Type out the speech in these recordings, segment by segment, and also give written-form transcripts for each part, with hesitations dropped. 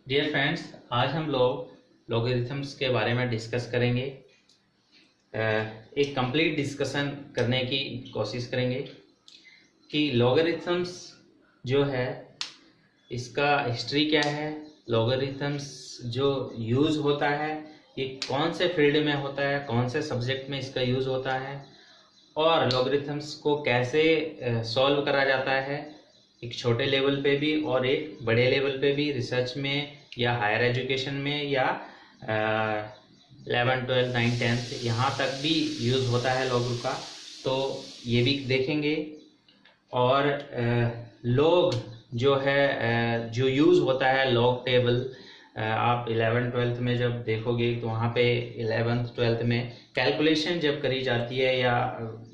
Dear friends, आज हम लोग लॉगरिथम्स के बारे में डिस्कस करेंगे। एक कंप्लीट डिस्कशन करने की कोशिश करेंगे कि लॉगरिथम्स जो है इसका हिस्ट्री क्या है, लॉगरिथम्स जो यूज़ होता है ये कौन से फील्ड में होता है, कौन से सब्जेक्ट में इसका यूज़ होता है, और लॉगरिथम्स को कैसे सॉल्व करा जाता है एक छोटे लेवल पे भी और एक बड़े लेवल पे भी, रिसर्च में या हायर एजुकेशन में या 11, 12, 9, 10 यहाँ तक भी यूज़ होता है लॉग का, तो ये भी देखेंगे। और लॉग जो है जो यूज़ होता है लॉग टेबल, आप 11th 12th में जब देखोगे तो वहाँ पे 11th 12th में कैलकुलेशन जब करी जाती है या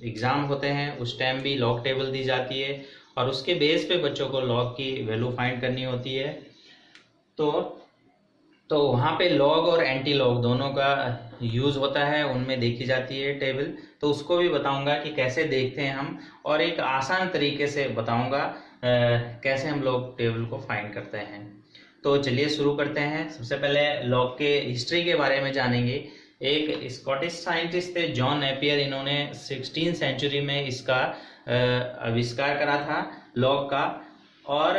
एग्ज़ाम होते हैं उस टाइम भी लॉग टेबल दी जाती है और उसके बेस पे बच्चों को लॉग की वैल्यू फाइंड करनी होती है। तो वहाँ पे लॉग और एंटी लॉग दोनों का यूज़ होता है, उनमें देखी जाती है टेबल। तो उसको भी बताऊंगा कि कैसे देखते हैं हम, और एक आसान तरीके से बताऊंगा कैसे हम लॉग टेबल को फाइंड करते हैं। तो चलिए शुरू करते हैं। सबसे पहले लॉग के हिस्ट्री के बारे में जानेंगे। एक स्कॉटिश साइंटिस्ट थे जॉन नेपियर, इन्होंने 16th सेंचुरी में इसका आविष्कार करा था लॉग का, और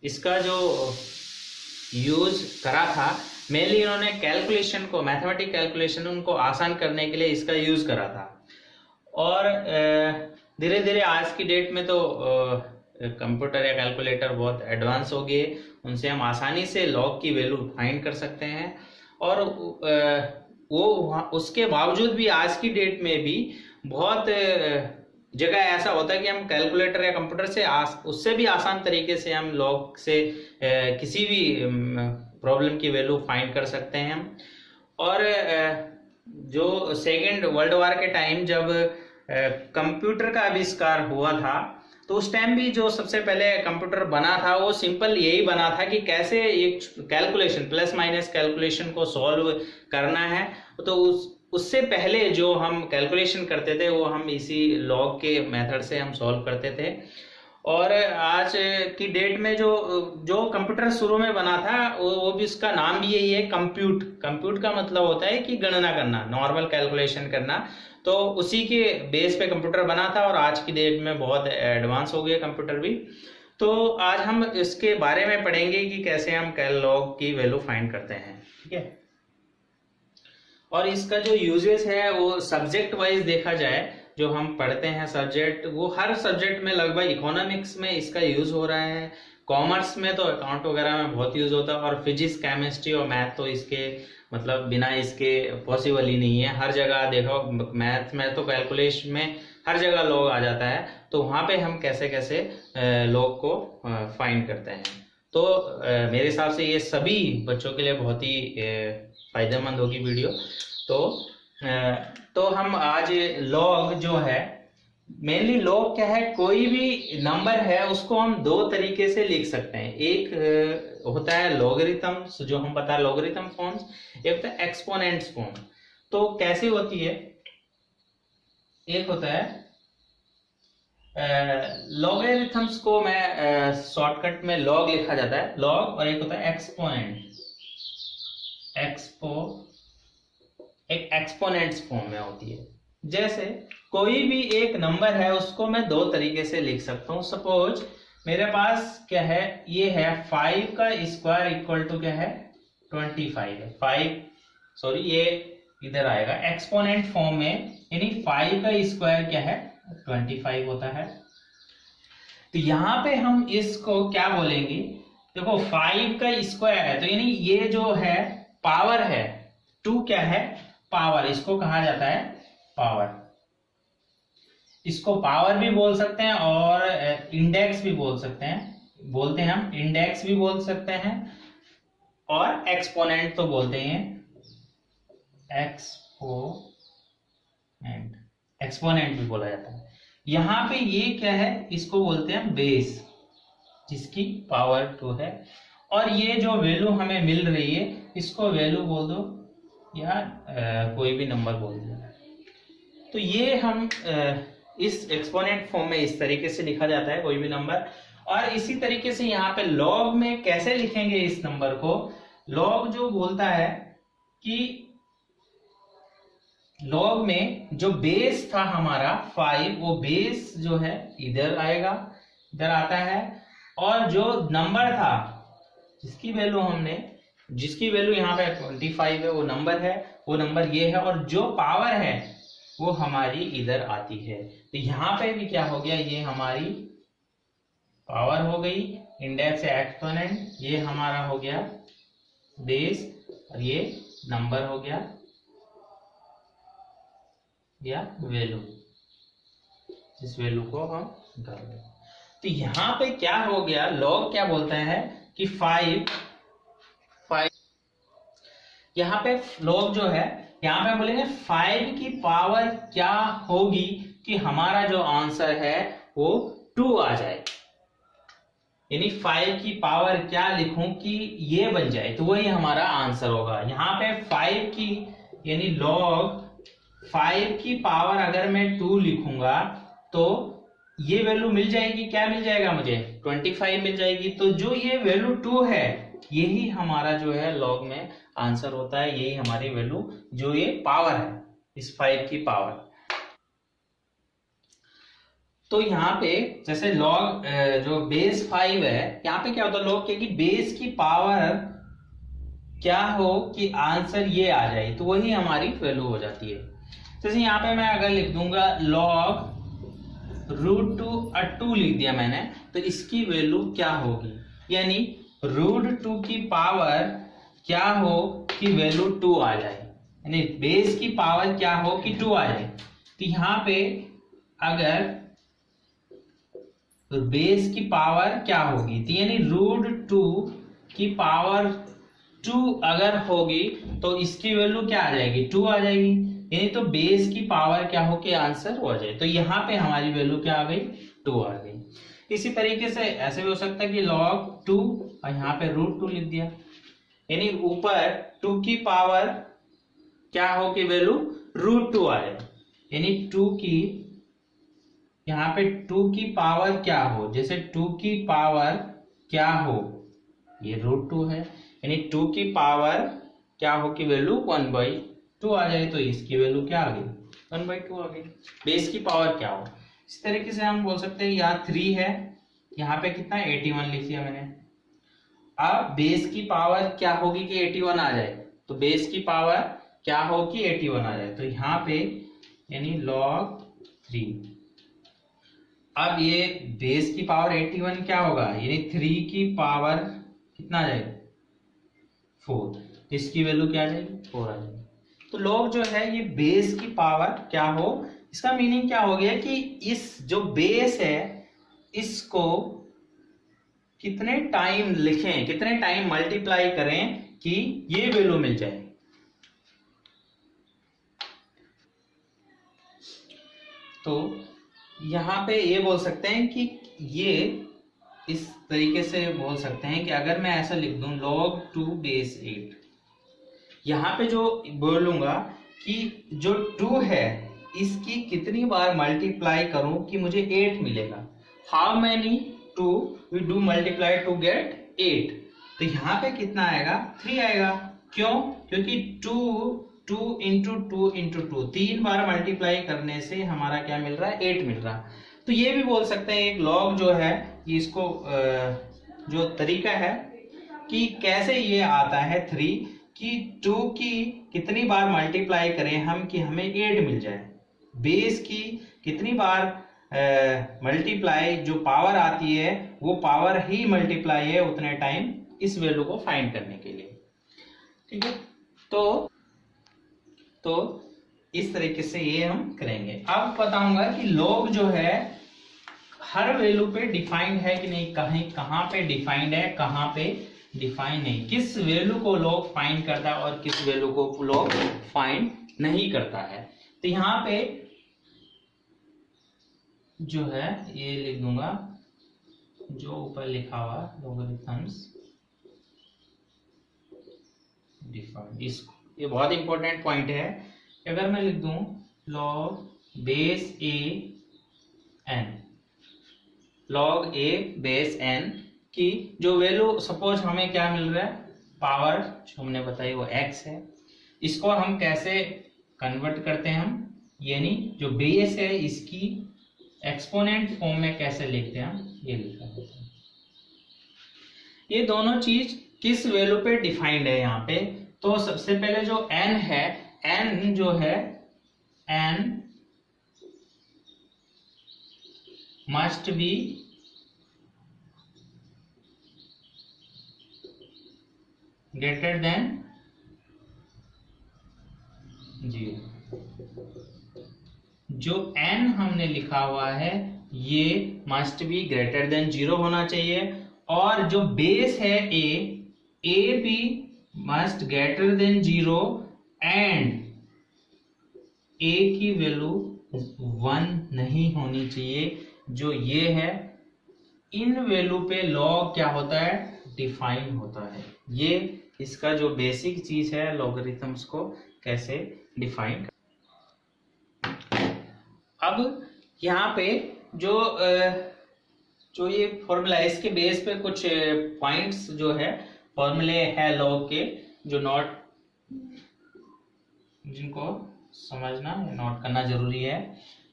इसका जो यूज करा था मेनली इन्होंने कैलकुलेशन को, मैथमेटिक कैलकुलेशन उनको आसान करने के लिए इसका यूज करा था। और धीरे धीरे आज की डेट में तो कंप्यूटर या कैलकुलेटर बहुत एडवांस हो गए, उनसे हम आसानी से लॉग की वैल्यू फाइंड कर सकते हैं। और वो उसके बावजूद भी आज की डेट में भी बहुत जगह ऐसा होता है कि हम कैलकुलेटर या कंप्यूटर से उससे भी आसान तरीके से हम लॉग से किसी भी प्रॉब्लम की वैल्यू फाइंड कर सकते हैं हम। और जो सेकेंड वर्ल्ड वॉर के टाइम जब कंप्यूटर का आविष्कार हुआ था तो उस टाइम भी जो सबसे पहले कंप्यूटर बना था वो सिंपल यही बना था कि कैसे एक कैलकुलेशन, प्लस माइनस कैलकुलेशन को सॉल्व करना है। तो उससे पहले जो हम कैलकुलेशन करते थे वो हम इसी लॉग के मेथड से हम सॉल्व करते थे। और आज की डेट में जो कंप्यूटर शुरू में बना था वो भी, उसका नाम भी यही है, कंप्यूट। कंप्यूट का मतलब होता है कि गणना करना, नॉर्मल कैलकुलेशन करना। तो उसी के बेस पे कंप्यूटर बना था और आज की डेट में बहुत एडवांस हो गया कंप्यूटर भी। तो आज हम इसके बारे में पढ़ेंगे कि कैसे हम लॉग की वैल्यू फाइंड करते हैं, ठीक है। और इसका जो यूजेस है वो सब्जेक्ट वाइज देखा जाए, जो हम पढ़ते हैं सब्जेक्ट, वो हर सब्जेक्ट में लगभग, इकोनॉमिक्स में इसका यूज हो रहा है, कॉमर्स में तो अकाउंट वगैरह में बहुत यूज होता है, और फिजिक्स, केमिस्ट्री और मैथ तो इसके मतलब बिना इसके पॉसिबल ही नहीं है। हर जगह देखो, मैथ में तो कैलकुलेशन में हर जगह लॉग आ जाता है, तो वहाँ पे हम कैसे कैसे लॉग को फाइंड करते हैं। तो मेरे हिसाब से ये सभी बच्चों के लिए बहुत ही फायदेमंद होगी वीडियो। तो हम आज लॉग जो है, मेनली लॉग क्या है, कोई भी नंबर है उसको हम दो तरीके से लिख सकते हैं। एक होता है लॉगरिथम्स, जो हम बता लॉगरिथम फॉर्म्स, एक होता है एक्सपोनेंट्स फॉर्म। तो कैसे होती है, एक होता है लॉगरिथम्स को मैं शॉर्टकट में लॉग लिखा जाता है, लॉग, और एक होता है एक्सपोनेंट। एक एक्सपोनेंट्स फॉर्म में होती है। जैसे कोई भी एक नंबर है उसको मैं दो तरीके से लिख सकता हूं। सपोज मेरे पास क्या है, ये है 5 का स्क्वायर इक्वल टू क्या है, 25 है। 5 सॉरी ये इधर आएगा एक्सपोनेंट फॉर्म में, यानी 5 का स्क्वायर क्या है, 25 होता है। तो यहां पे हम इसको क्या बोलेंगे, देखो 5 का स्क्वायर है तो यानी ये जो है पावर है, 2 क्या है, पावर, इसको कहा जाता है पावर। इसको पावर भी बोल सकते हैं और इंडेक्स भी बोल सकते हैं, बोलते हैं हम इंडेक्स भी बोल सकते हैं, और एक्सपोनेंट तो बोलते हैं, एक्सपोनेंट भी बोला जाता है। यहां पे ये क्या है, इसको बोलते हैं बेस, जिसकी पावर 2 है। और ये जो वैल्यू हमें मिल रही है इसको वैल्यू बोल दो या कोई भी नंबर बोल दो। तो ये हम इस एक्सपोनेंट फॉर्म में इस तरीके से लिखा जाता है कोई भी नंबर। और इसी तरीके से यहाँ पे लॉग में कैसे लिखेंगे इस नंबर को, लॉग जो बोलता है कि लॉग में जो बेस था हमारा 5, वो बेस जो है इधर आएगा, इधर आता है, और जो नंबर था जिसकी वैल्यू यहाँ पे 25 है, वो नंबर ये है, और जो पावर है वो हमारी इधर आती है। तो यहाँ पे भी क्या हो गया, ये हमारी पावर हो गई, इंडेक्स या एक्सपोनेंट, ये हमारा हो गया बेस, और ये नंबर हो गया या वैल्यू, जिस वैल्यू को हम कर रहे हैं। तो यहाँ पे क्या हो गया, लॉग क्या बोलता है कि 5 यहाँ पे लॉग जो है, यहाँ पे बोलेंगे 5 की पावर क्या होगी कि हमारा जो आंसर है वो 2 आ जाए, यानी 5 की पावर क्या लिखूं कि ये बन जाए, तो वही हमारा आंसर होगा। यहाँ पे 5 की यानी लॉग 5 की पावर अगर मैं 2 लिखूंगा तो ये वैल्यू मिल जाएगी, क्या मिल जाएगा मुझे, 25 मिल जाएगी। तो जो ये वैल्यू 2 है, यही हमारा जो है लॉग में आंसर होता है, यही हमारी वैल्यू, जो ये पावर है इस 5 की पावर। तो यहाँ पे जैसे लॉग जो बेस 5 है, यहाँ पे क्या होता है लॉग कि बेस की पावर क्या हो कि आंसर ये आ जाए, तो वही हमारी वैल्यू हो जाती है। जैसे यहाँ पे मैं अगर लिख दूंगा log √2 लिख दिया मैंने, तो इसकी वैल्यू क्या होगी, यानी √2 की पावर क्या हो कि वैल्यू 2 आ जाए, यानी बेस की पावर क्या हो कि 2 आ जाए। तो यहाँ पे अगर बेस की पावर क्या होगी, तो यानी √2 की पावर 2 अगर होगी तो इसकी वैल्यू क्या आ जाएगी, 2 आ जाएगी, यानी तो बेस की पावर क्या हो कि आंसर हो जाए। तो यहाँ पे हमारी वैल्यू क्या आ गई, 2 आ गई। इसी तरीके से ऐसे भी हो सकता है कि log 2 और यहाँ पे √2 लिख दिया, यानी ऊपर 2 की पावर क्या हो कि वैल्यू √2 आ जाए, यानी 2 की यहाँ पे 2 की पावर क्या हो, जैसे 2 की पावर क्या हो, ये √2 है, यानी 2 की पावर क्या हो कि वैल्यू 1/2 आ जाए, तो इसकी वैल्यू क्या आ गई, 1/2 आ गई। बेस की पावर क्या हो, इस तरीके से हम बोल सकते हैं। यहाँ 3 है, यहाँ पे कितना 81 लिख दिया मैंने। अब बेस की पावर क्या होगी कि 81 आ जाए, तो बेस की पावर क्या हो कि 81 आ जाए, तो यहाँ पे यानी log 3। अब ये बेस की पावर 81 क्या होगा, यानी 3 की पावर कितना आ जाएगा 4, इसकी वैल्यू क्या आ जाएगी 4 आ जाएगी। तो log जो है ये बेस की पावर क्या हो, इसका मीनिंग क्या हो गया कि इस जो बेस है इसको कितने टाइम लिखें, कितने टाइम मल्टीप्लाई करें कि ये वैल्यू मिल जाए। तो यहाँ पे ये बोल सकते हैं कि ये इस तरीके से बोल सकते हैं कि अगर मैं ऐसा लिख दूं log 2 बेस 8, यहाँ पे जो बोलूंगा कि जो 2 है इसकी कितनी बार मल्टीप्लाई करूं कि मुझे 8 मिलेगा, how many 2 we do multiply to get 8, तो यहाँ पे कितना आएगा 3 आएगा। क्यों, क्योंकि 2 इंटू 2 3 बार मल्टीप्लाई करने से हमारा क्या मिल रहा है 8 मिल रहा। तो ये भी बोल सकते हैं एक लॉग जो है इसको जो तरीका है कि कैसे ये आता है 3 कि 2 की कितनी बार मल्टीप्लाई करें हम कि हमें 8 मिल जाए, बेस की कितनी बार मल्टीप्लाई जो पावर आती है वो पावर ही मल्टीप्लाई है उतने टाइम इस वैल्यू को फाइंड करने के लिए। ठीक है, तो इस तरीके से ये हम करेंगे। अब बताऊंगा कि log जो है हर वैल्यू पे डिफाइंड है कि नहीं, कहाँ पे डिफाइंड है, कहाँ पे डिफाइन नहीं, किस वैल्यू को log फाइंड करता है और किस वैल्यू को log फाइंड नहीं करता है। तो यहाँ पे जो है ये लिख दूंगा जो ऊपर लिखा हुआ logarithms डिफाइंड, इस ये बहुत इंपॉर्टेंट पॉइंट है। अगर मैं लिख दूं log base a n, log a base n की जो वैल्यू सपोज हमें क्या मिल रहा है, पावर जो हमने बताई वो x है, इसको हम कैसे कन्वर्ट करते हैं, हम यानी जो बेस है इसकी एक्सपोनेंट फॉर्म में कैसे लिखते हैं हम, ये लिखा होता है। ये दोनों चीज किस वैल्यू पे डिफाइंड है यहाँ पे, तो सबसे पहले जो n है, n जो है n must be greater than 0। जो n हमने लिखा हुआ है ये मस्ट बी ग्रेटर देन 0 होना चाहिए, और जो बेस है a भी must greater than 0 and a की वैल्यू 1 नहीं होनी चाहिए। जो ये है, इन वैल्यू पे लॉग क्या होता है, डिफाइन होता है। ये इसका जो बेसिक चीज है लॉगरिथम्स को कैसे डिफाइन। अब यहाँ पे जो ये फॉर्मूला है इसके बेस पे कुछ पॉइंट्स जो है फॉर्मूले है लॉग के, जो नोट जिनको समझना या नोट करना जरूरी है।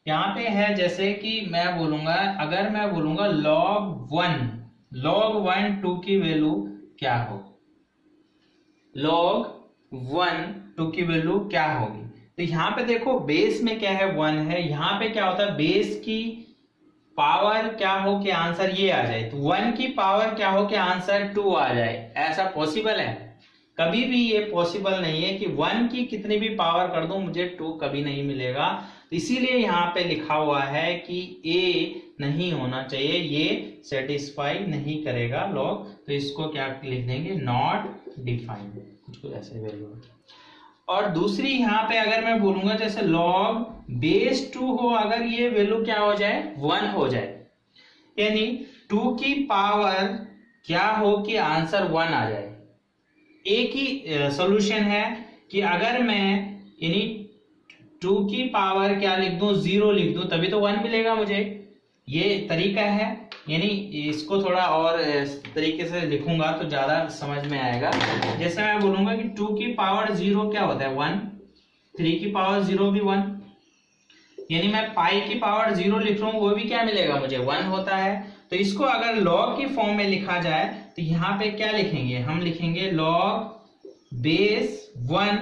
यहाँ पे है जैसे कि मैं बोलूंगा, अगर मैं बोलूंगा log 1 2 की वैल्यू क्या हो, log 1 2 की वैल्यू क्या होगी, तो यहाँ पे देखो बेस में क्या है 1 है, यहाँ पे क्या होता है बेस की पावर क्या हो कि आंसर ये आ जाए, तो 1 की पावर क्या हो कि आंसर 2 आ जाए। ऐसा पॉसिबल है? कभी भी ये पॉसिबल नहीं है कि 1 की कितनी भी पावर कर दूं मुझे 2 कभी नहीं मिलेगा। तो इसीलिए यहाँ पे लिखा हुआ है कि a नहीं होना चाहिए, ये सेटिस्फाई नहीं करेगा लॉग, तो इसको क्या लिख देंगे, नॉट डिफाइंड, कुछ ऐसे वैल्यू। और दूसरी यहाँ पे अगर मैं बोलूंगा जैसे log बेस 2 हो, अगर ये वैल्यू क्या हो जाए 1 हो जाए, यानी 2 की पावर क्या हो कि आंसर 1 आ जाए। एक ही सॉल्यूशन है कि अगर मैं यानी 2 की पावर क्या लिख दूं, 0 लिख दूं, तभी तो 1 मिलेगा मुझे। ये तरीका है, यानी इसको थोड़ा और तरीके से लिखूंगा तो ज्यादा समझ में आएगा। जैसे मैं बोलूंगा कि 2 की पावर 0 क्या होता है 1, 3 की पावर 0 भी 1, यानी मैं पाई की पावर 0 लिख रहा हूं, वो भी क्या मिलेगा मुझे 1 होता है। तो इसको अगर लॉग की फॉर्म में लिखा जाए तो यहाँ पे क्या लिखेंगे, हम लिखेंगे लॉग बेस 1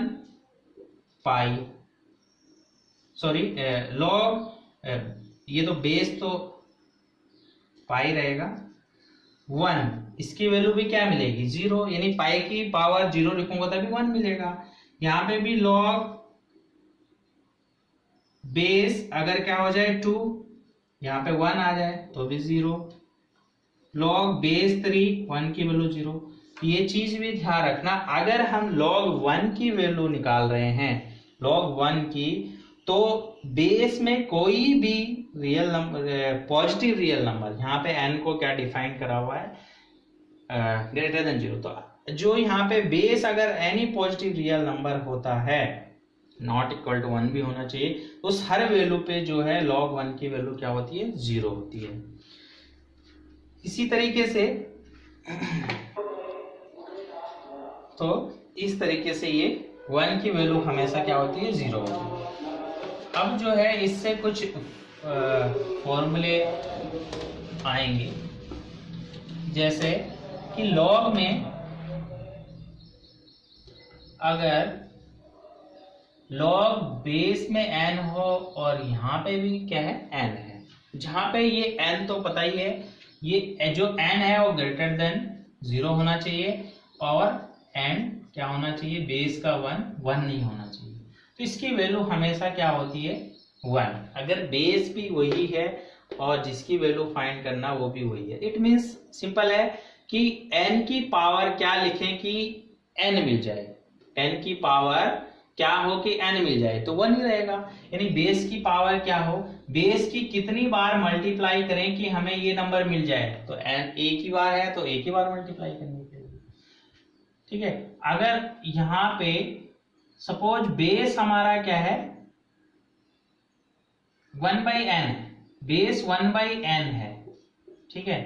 पाई, सॉरी लॉग ये तो बेस तो पाई रहेगा 1, इसकी वैल्यू भी क्या मिलेगी 0, यानी पाई की पावर 0 लिखूंगा तभी 1 मिलेगा। यहाँ पे भी लॉग बेस अगर क्या हो जाए 2, यहाँ पे 1 आ जाए तो भी 0, लॉग बेस 3 1 की वैल्यू 0। ये चीज भी ध्यान रखना, अगर हम log 1 की वैल्यू निकाल रहे हैं log 1 की, तो बेस में कोई भी real number, positive real number, यहाँ पे n को क्या डिफाइन करा हुआ है ग्रेटर देन 0, तो जो यहाँ पे बेस अगर एनी पॉजिटिव रियल नंबर होता है नॉट इक्वल टू 1 भी होना चाहिए, तो उस हर वैल्यू पे जो है log 1 की वैल्यू क्या होती है 0 होती है। इसी तरीके से तो इस तरीके से ये 1 की वैल्यू हमेशा क्या होती है 0 होती है। अब जो है इससे कुछ फॉर्मूले आएंगे, जैसे कि लॉग में अगर लॉग बेस में n हो और यहाँ पे भी क्या है n है, जहां पे ये n तो पता ही है, ये जो n है वो ग्रेटर देन 0 होना चाहिए, और n क्या होना चाहिए बेस का 1 नहीं होना चाहिए। तो इसकी वैल्यू हमेशा क्या होती है 1, अगर बेस भी वही है और जिसकी वैल्यू फाइंड करना वो भी वही है। इट मींस सिंपल है कि n की पावर क्या लिखें कि n मिल जाए, n की पावर क्या हो कि n मिल जाए तो 1 ही रहेगा। यानी बेस की पावर क्या हो, बेस की कितनी बार मल्टीप्लाई करें कि हमें ये नंबर मिल जाए, तो n एक ही बार है तो एक ही बार मल्टीप्लाई करनी पड़ेगी, ठीक है। अगर यहाँ पे सपोज बेस हमारा क्या है 1/n, बेस 1/n है, ठीक है।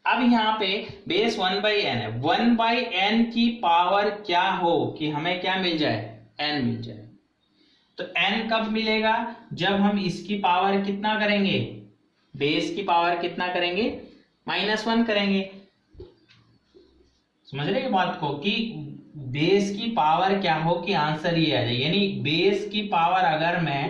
अब यहाँ पे बेस 1/n है, 1/n की पावर क्या हो कि हमें क्या मिल जाए, n मिल जाए। तो n कब मिलेगा, जब हम इसकी पावर कितना करेंगे, बेस की पावर कितना करेंगे, -1 करेंगे। समझ रहे बात को कि बेस की पावर क्या हो कि आंसर ये आ जाए, यानी बेस की पावर अगर मैं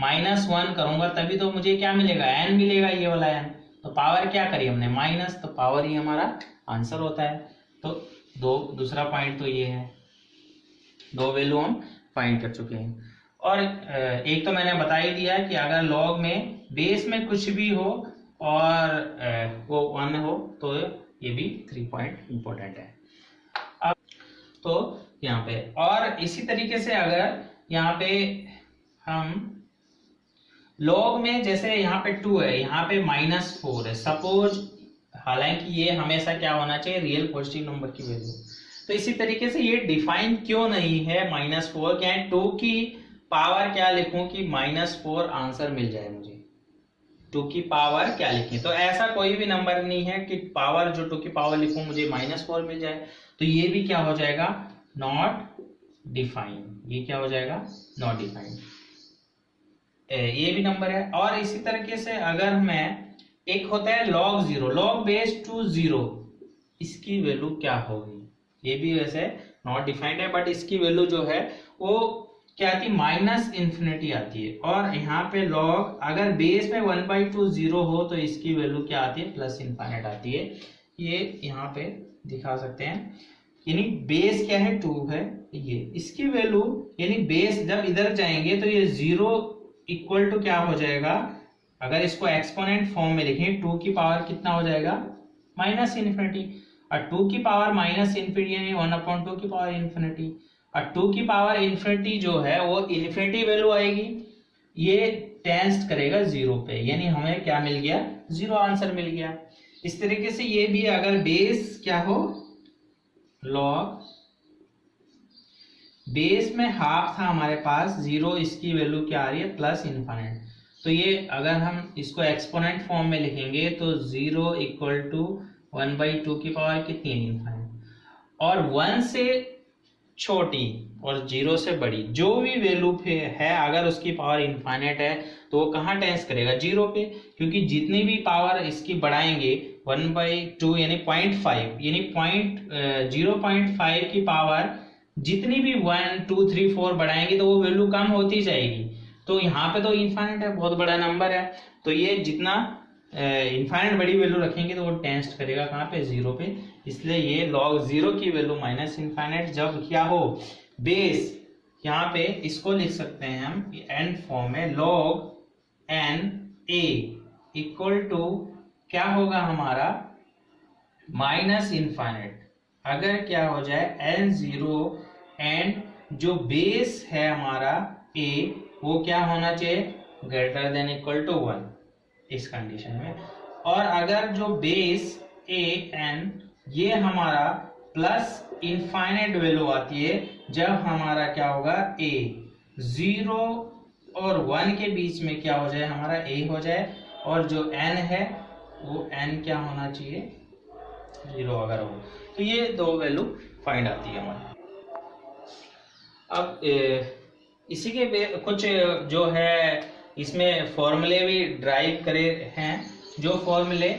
-1 करूंगा तभी तो मुझे क्या मिलेगा, n मिलेगा, ये वाला n। तो पावर क्या करी हमने, माइनस, तो पावर ही हमारा आंसर होता है। तो दूसरा पॉइंट तो ये है, 2 वैल्यू हम फाइंड कर चुके हैं। और एक तो मैंने बता ही दिया कि अगर लॉग में बेस में कुछ भी हो और वो 1 हो तो ये भी 3 पॉइंट इंपॉर्टेंट है। अब तो यहाँ पे और इसी तरीके से अगर यहाँ पे हम लॉग में जैसे यहाँ पे 2 है, यहाँ पे -4 है, सपोज, हालांकि ये हमेशा क्या होना चाहिए, रियल पॉजिटिव नंबर की वैल्यू। तो इसी तरीके से ये डिफाइन क्यों नहीं है -4, क्या है 2 की पावर क्या लिखूं कि -4 आंसर मिल जाए मुझे, 2 की पावर क्या लिखें। तो ऐसा कोई भी नंबर नहीं है कि पावर जो 2 की पावर लिखूं मुझे -4 मिल जाए। तो ये भी क्या हो जाएगा, नॉट डिफाइन, ये क्या हो जाएगा, नॉट डिफाइन, ये भी नंबर है। और इसी तरीके से अगर मैं, एक होता है log 0, log बेस 2 0, इसकी वैल्यू क्या होगी, ये भी वैसे नॉट डिफाइंड है, बट इसकी वैल्यू जो है वो क्या आती है, -∞ आती है। और यहाँ पे log अगर बेस में 1/2 0 हो तो इसकी वैल्यू क्या आती है, +∞ आती है। ये यहाँ पे दिखा सकते हैं, यानी बेस क्या है 2 है, ये इसकी वैल्यू, यानी बेस जब इधर जाएंगे तो ये 0 इक्वल टू क्या हो जाएगा, अगर इसको एक्सपोनेंट फॉर्म में लिखें 2 की पावर कितना हो जाएगा, -∞, और 2 की पावर -∞ यानी 1/2 की पावर इन्फिनिटी, और 2 की पावर इन्फिनिटी जो है वो इन्फिनिटी वैल्यू आएगी, ये टेंस करेगा 0 पे, यानी हमें क्या मिल गया, 0 आंसर मिल गया। इस तरीके से ये भी अगर बेस क्या हो, लॉग बेस में हाफ था हमारे पास 0, इसकी वैल्यू क्या आ रही है, +∞। तो ये अगर हम इसको एक्सपोनेंट फॉर्म में लिखेंगे तो 0 इक्वल टू 1/2 की पावर कितनी, इन्फिनिट, और 1 से छोटी और 0 से बड़ी जो भी वैल्यू है, अगर उसकी पावर इन्फिनिट है तो वो कहाँ टेंस करेगा, 0 पे, क्योंकि जितनी भी पावर इसकी बढ़ाएंगे 1/2 यानी 0.5, यानी 0.5 की पावर जितनी भी 1 2 3 4 बढ़ाएंगे तो वो वैल्यू कम होती जाएगी। तो यहाँ पे तो इन्फिनिट है, बहुत बड़ा नंबर है, तो ये जितना इन्फिनिट बड़ी वैल्यू रखेंगे तो वो टेंस करेगा कहाँ पे, 0 पे। इसलिए ये log 0 की वैल्यू -∞, जब क्या हो, बेस, यहाँ पे इसको लिख सकते हैं हम एंड फॉर्म में, log n a equal to क्या होगा हमारा, -∞, अगर क्या हो जाए n0 एंड जो बेस है हमारा a वो क्या होना चाहिए, ग्रेटर देन इक्वल टू 1 इस कंडीशन में। और अगर जो बेस a n ये हमारा +∞ वैल्यू आती है जब हमारा क्या होगा, a 0 और 1 के बीच में क्या हो जाए, हमारा a हो जाए, और जो n है वो n क्या होना चाहिए, 0 अगर हो। तो ये 2 वैल्यू फाइंड आती है हमारी। अब इसी के कुछ जो है इसमें फॉर्मूले भी ड्राइव करे हैं, जो फॉर्मूले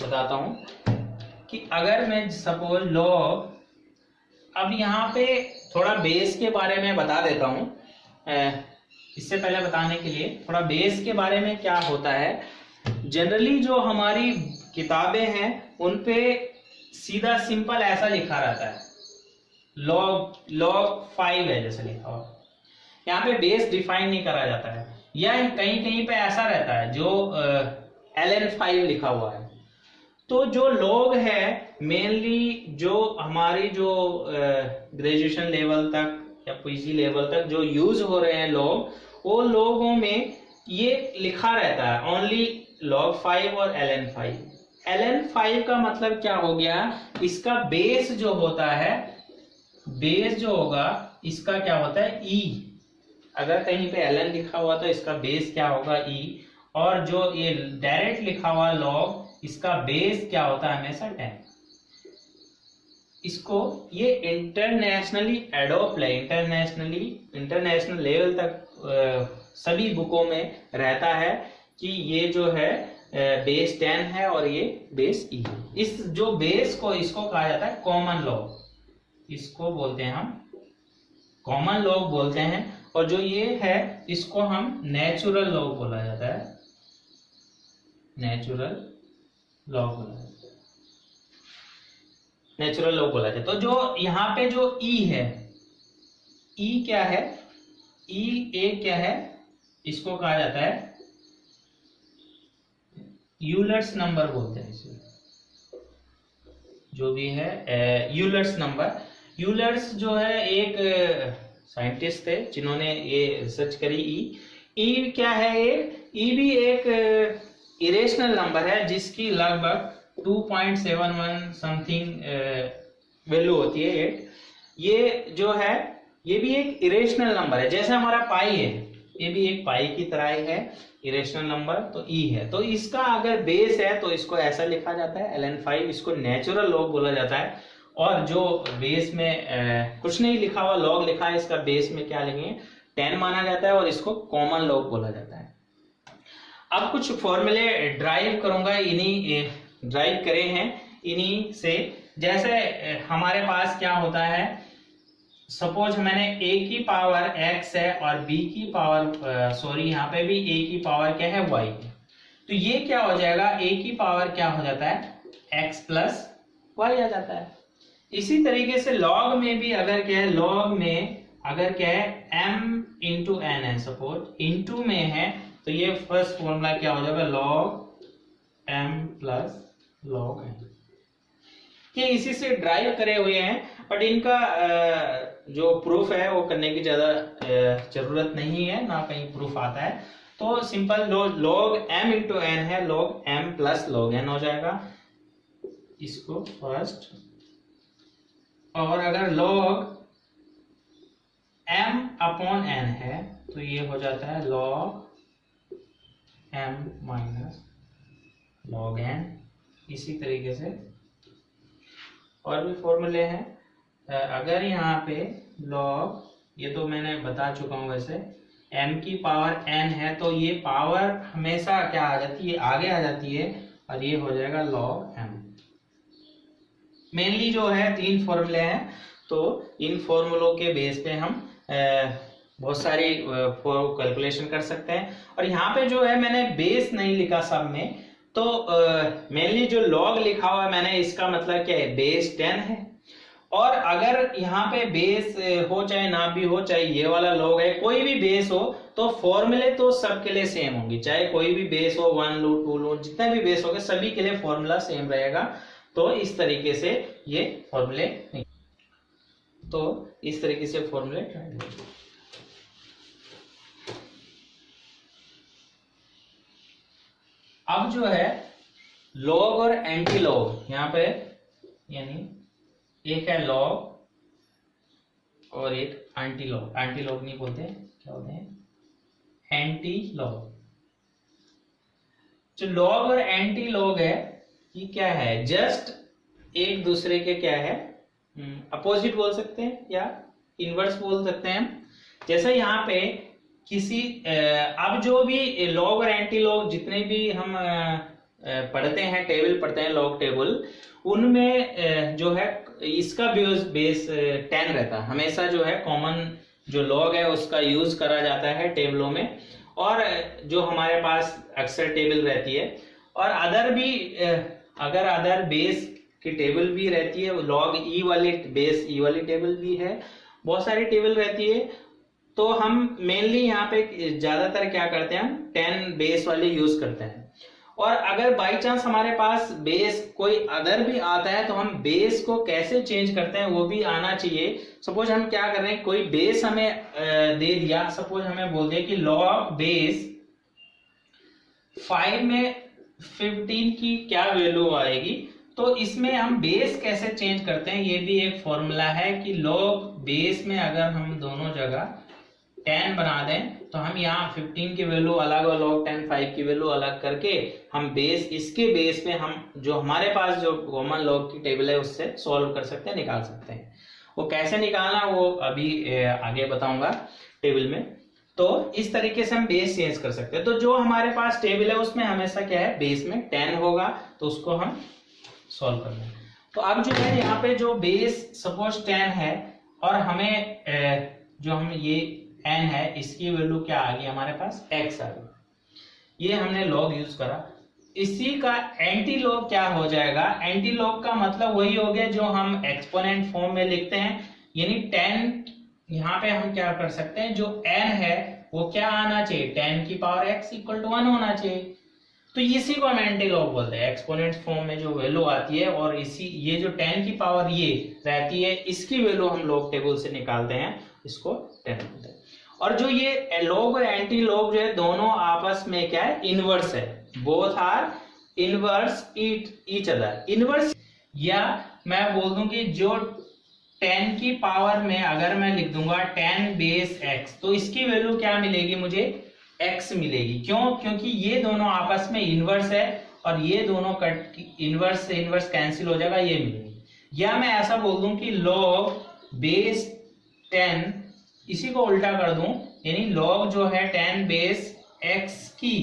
बताता हूं कि अगर मैं सपोज log, अब यहाँ पे थोड़ा बेस के बारे में बता देता हूं, इससे पहले बताने के लिए थोड़ा बेस के बारे में क्या होता है। जनरली जो हमारी किताबें हैं उन पे सीधा सिंपल ऐसा लिखा रहता है, log 5 है जैसे लिखा हुआ, यहाँ पे बेस डिफाइन नहीं करा जाता है, या कहीं कहीं पे ऐसा रहता है जो ln5 लिखा हुआ है। तो जो log है मेनली जो हमारी जो ग्रेजुएशन लेवल तक या पीजी लेवल तक जो यूज हो रहे हैं log, वो लोगों में ये लिखा रहता है ओनली log 5 और ln5। ln5 का मतलब क्या हो गया, इसका बेस जो होता है, बेस जो होगा इसका क्या होता है, e, अगर कहीं पे ln लिखा हुआ तो इसका बेस क्या होगा, e, और जो ये डायरेक्ट लिखा हुआ लॉग, इसका बेस क्या होता है हमेशा 10। इसको ये इंटरनेशनली एडोप्ट है, इंटरनेशनल लेवल तक सभी बुकों में रहता है कि ये जो है बेस 10 है और ये बेस ई है। इस जो बेस को इसको कहा जाता है कॉमन लॉग, इसको बोलते हैं हम कॉमन लॉग बोलते हैं। और जो ये है इसको हम नेचुरल लॉग बोला जाता है, नेचुरल लॉग बोला जाता है, नेचुरल लॉग बोला जाता है। तो जो यहाँ पे जो ई है, ई क्या है, ई ए क्या है, इसको कहा जाता है यूलर्स नंबर बोलते हैं इसे, जो भी है यूलर्स नंबर। यूलर्स जो है एक साइंटिस्ट थे जिन्होंने ये रिसर्च करी। ई क्या है, ई भी एक इरेशनल नंबर है जिसकी लगभग 2.71 समथिंग वैल्यू होती है 8। ये जो है ये भी एक इरेशनल नंबर है, जैसे हमारा पाई है, ये भी एक पाई की तरह ही है इरेशनल नंबर। तो ई है, तो इसका अगर बेस है तो इसको ऐसा लिखा जाता है ln5, इसको नेचुरल लॉग बोला जाता है। और जो बेस में कुछ नहीं लिखा हुआ लॉग लिखा है, इसका बेस में क्या लिखेंगे 10 माना जाता है और इसको कॉमन लॉग बोला जाता है। अब कुछ फॉर्मूले ड्राइव करूंगा, इन्हीं ड्राइव करे हैं इन्हीं से। जैसे हमारे पास क्या होता है, सपोज मैंने a की पावर x है और b की पावर सॉरी यहाँ पे भी a की पावर क्या है y है, तो ये क्या हो जाएगा, a की पावर क्या हो जाता है x प्लस y आ जाता है। इसी तरीके से log में भी अगर क्या है, log में अगर क्या है m इंटू n है, सपोज इंटू में है, तो ये फर्स्ट फॉर्मूला क्या हो जाएगा log m plus log n। ये इसी से ड्राइव करे हुए हैं, बट इनका जो प्रूफ है वो करने की ज्यादा जरूरत नहीं है, ना कहीं प्रूफ आता है। तो simple log m into n है, log m plus log n हो जाएगा, इसको फर्स्ट। और अगर log m अपॉन n है तो ये हो जाता है log m minus log n। इसी तरीके से और भी फॉर्मूले हैं। अगर यहाँ पे log, ये तो मैंने बता चुका हूं, वैसे m की पावर n है तो ये पावर हमेशा क्या आ जाती है, आगे आ जाती है, और ये हो जाएगा log m। मेनली जो है 3 फॉर्मूले हैं, तो इन फॉर्मूलों के बेस पे हम बहुत सारी कैलकुलेशन कर सकते हैं। और यहाँ पे जो है मैंने बेस नहीं लिखा सब में, तो मेनली जो log लिखा हुआ है मैंने, इसका मतलब क्या है बेस 10 है। और अगर यहाँ पे बेस हो चाहे ना भी हो, चाहे ये वाला log है, कोई भी बेस हो, तो फॉर्मूले तो सबके लिए सेम होंगे, चाहे कोई भी बेस हो, 1 लो 2 लो, जितने भी बेस होंगे सभी के लिए फॉर्मूला सेम रहेगा। तो इस तरीके से ये फॉर्मूले, तो इस तरीके से फॉर्मूले। अब जो है लॉग और एंटी लॉग, यहाँ पे यानी एक है लॉग और एक एंटी लॉग। एंटी लॉग नहीं बोलते, क्या बोलते हैं एंटी लॉग। जो लॉग और एंटी लॉग है ये क्या है, जस्ट एक दूसरे के क्या है अपोजिट बोल सकते हैं या इनवर्स बोल सकते हैं। जैसे यहाँ पे किसी अब जो भी लॉग और एंटी लॉग जितने भी हम पढ़ते हैं, टेबल पढ़ते हैं, लॉग टेबल, उनमें जो है इसका बेस 10 रहता है हमेशा। जो है कॉमन जो लॉग है उसका यूज करा जाता है टेबलों में, और जो हमारे पास अक्सर टेबल रहती है, और अदर भी अगर अदर बेस की टेबल भी रहती है, लॉग ई वाली बेस ई वाली टेबल भी है, बहुत सारी टेबल रहती है। तो हम मेनली यहाँ पे ज्यादातर क्या करते हैं, हम 10 बेस वाले यूज करते हैं। और अगर बाई चांस हमारे पास बेस कोई अदर भी आता है तो हम बेस को कैसे चेंज करते हैं वो भी आना चाहिए। सपोज हम क्या कर रहे हैं, कोई बेस हमें दे दिया, सपोज हमें बोल दिया कि लॉग बेस 5 में 15 की क्या वैल्यू आएगी, तो इसमें हम बेस कैसे चेंज करते हैं ये भी एक फॉर्मूला है कि लॉग बेस में अगर हम दोनों जगह 10 बना दें तो हम यहाँ 15 की वैल्यू अलग और log 10 5 की वैल्यू अलग करके हम बेस, इसके बेस पे हम जो हमारे पास जो कॉमन लॉग की टेबल है उससे सॉल्व कर सकते हैं, निकाल सकते हैं। वो कैसे निकालना वो अभी आगे बताऊंगा टेबल में। तो इस तरीके से हम बेस चेंज कर सकते हैं। तो जो हमारे पास टेबल है उसमें हमेशा क्या है, बेस में 10 होगा, तो उसको हम सॉल्व कर लेंगे। तो अब जो है यहाँ पे जो बेस सपोज 10 है और हमें जो हम ये n है इसकी वैल्यू क्या आ गई हमारे पास, x आ गई। ये हमने लॉग यूज करा। इसी का एंटी लॉग क्या हो जाएगा, एंटी लॉग का मतलब वही हो गया जो हम एक्सपोनेंट फॉर्म में लिखते हैं, यानी 10 यहाँ पे हम क्या कर सकते हैं, जो n है वो क्या आना चाहिए, 10 की पावर x इक्वल टू 1 होना चाहिए। तो इसी को हम एंटी लॉग बोलते हैं, एक्सपोनेंट फॉर्म में जो वैल्यू आती है और इसी ये जो 10 की पावर ये रहती है इसकी वैल्यू हम लॉग टेबल से निकालते हैं, इसको 10 बोलते हैं। और जो ये लॉग और एंटी लॉग जो है दोनों आपस में क्या है, इनवर्स है, both are inverse each other. Inverse, या मैं बोल दूं कि जो 10 की पावर में अगर मैं लिख दूंगा 10 बेस x, तो इसकी वैल्यू क्या मिलेगी मुझे, x मिलेगी। क्यों, क्योंकि ये दोनों आपस में इनवर्स है और ये दोनों कट इनवर्स से इनवर्स कैंसिल हो जाएगा, ये मिलेगी। या मैं ऐसा बोल दूं कि log बेस 10, इसी को उल्टा कर दूं, यानी log जो है 10 बेस x की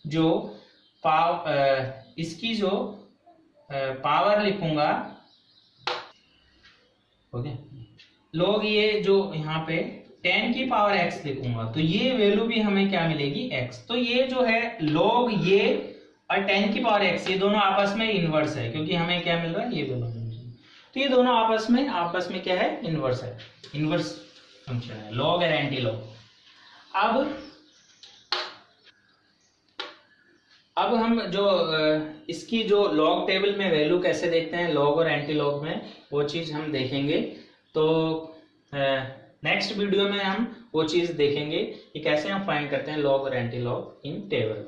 जो इसकी जो पावर लिखूंगा, ओके, log ये जो यहाँ पे 10 की पावर x लिखूंगा, तो ये वैल्यू भी हमें क्या मिलेगी, x। तो ये जो है log ये और 10 की पावर x, ये दोनों आपस में इनवर्स है, क्योंकि हमें क्या मिल रहा है, ये दोनों। तो ये दोनों आपस में क्या है, इनवर्स है, इनवर्स फंक्शन है, लॉग और एंटी लॉग। अब हम जो इसकी जो लॉग टेबल में वैल्यू कैसे देखते हैं लॉग और एंटी लॉग में, वो चीज हम देखेंगे। तो नेक्स्ट वीडियो में हम वो चीज देखेंगे कि कैसे हम फाइंड करते हैं लॉग और एंटी लॉग इन टेबल।